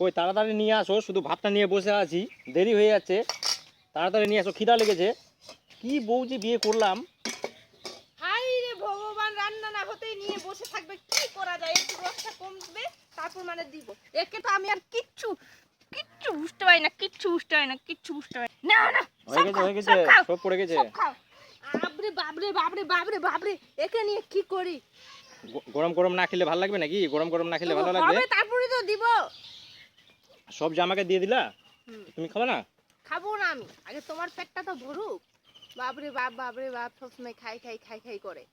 ওই তাড়াতাড়ি নিয়ে আসো, শুধু ভাতটা নিয়ে বসে আছি, দেরি হয়ে যাচ্ছে, তাড়াতাড়ি নিয়ে আসো, খিদা লেগেছে। কি বউ যে বিয়ে করলাম। হাই রে ভগবান, রান্না না হতেই নিয়ে বসে থাকবে, কি করা যায়? একটু রসটা কমবে তারপর মানে দিব। একে তো আমি আর কিচ্ছু কিচ্ছু বুঝতে পারি না, কিচ্ছু বুঝতে পারি না, কিচ্ছু বুঝতে পারি না। না হয়ে গেছে, সব পড়ে গেছে। বাবরে বাবরে বাবরে বাবরে বাবরে, একে নিয়ে কি করি? গরম গরম না খেলে ভালো লাগবে নাকি? গরম গরম না খেলে ভালো লাগবে? হবে তারপরে তো দিব। সব জামাকে দিয়ে দিলা, তুমি খাবে না? খাবো না আমি, আগে তোমার পেটটা তো ভরুক। বাবরে বাপ, বাবরে বাপ, সবসময় খাই খাই খাই খাই করে।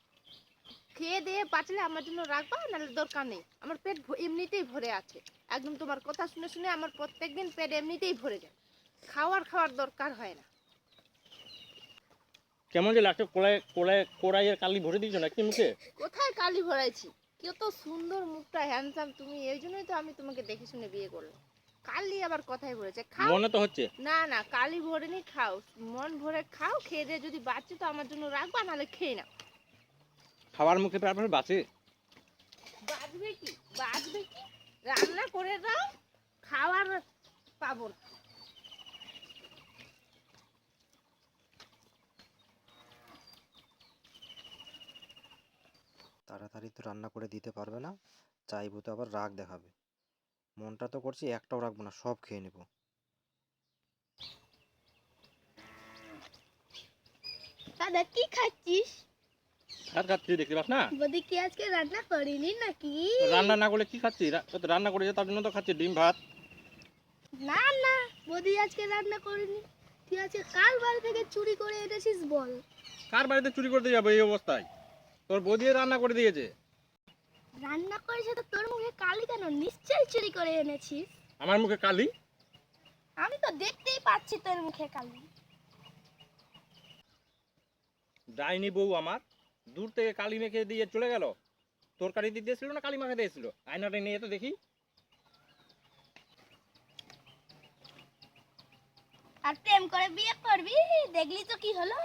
খেয়ে দিয়ে পাচলে আমার জন্য রাখবা, নাহলে দরকার নেই। আমার পেট এমনিতেই ভরে আছে। একদম তোমার কথা শুনে শুনে আমার প্রত্যেকদিন পেট এমনিতেই ভরে যায়। খাওয়ার দরকার হয় না। কেমন যে লাগছে, কোড়াইয়ের কালি ভরে দিয়েছো নাকি মুখে? কোথায় কালি ভরাইছি? কত সুন্দর মুখটা, হ্যান্ডসাম তুমি, এই জন্যই তো আমি তোমাকে দেখে শুনে বিয়ে করলাম। কালি আবার কথাই ভরেছে, খাও। মনে তো হচ্ছে না না, কালি ভরেনি, খাও, মন ভরে খাও। খেয়ে দিয়ে যদি বাঁচে তো আমার জন্য রাখবা, নাহলে খেয়ে নাও। খাওয়ার মুখে তারপরে বাঁচে? বাঁচবে কি, বাঁচবে কি? রান্না করে দাও, খাওয়ার পাবো না। তাড়াতাড়ি তো রান্না করে দিতে পারবে না, চাইবো তো আবার রাগ দেখাবে। মনটা তো করছি একটাও রাখবো না, সব খেয়ে নেব। দাদা কি খাচ্ছিস? ভাত খাচ্ছি, দেখতে পাস না? বদি কি আজকে রান্না করিনি নাকি? রান্না না করলে কি খাচ্ছি? রান্না করেছে তার জন্য তো খাচ্ছি ডিম ভাত। না না, বদি আজকে রান্না করিনি। তুই আজকে কার বাড়ি থেকে চুরি করে এনেছিস বল? কার বাড়িতে চুরি করতে যাবো এই অবস্থায়? তোর বৌদি রান্না করে দিয়েছে। রান্না করেছে তো তোর মুখে কালি কেন? নিশ্চয়ই চুরি করে এনেছিস। আমার মুখে কালি? আমি তো দেখতেই পাচ্ছি তোর মুখে কালি। ডাইনি বউ আমার, দূর থেকে কালি মেখে দিয়ে চলে গেল। তরকারি দিয়ে দিয়েছিল না কালি মাখা দিয়েছিল? আয়নাটা নিয়ে তো দেখি। আর প্রেম করে বিয়ে করবি, দেখলি তো কি হলো।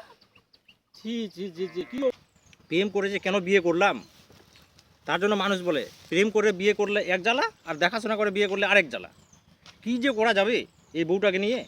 জি জি জি জি, কি প্রেম করেছে কেন বিয়ে করলাম? তার জন্য মানুষ বলে প্রেম করে বিয়ে করলে এক জ্বালা, আর দেখাশোনা করে বিয়ে করলে আরেক জ্বালা। কি যে করা যাবে এই বউটাকে নিয়ে?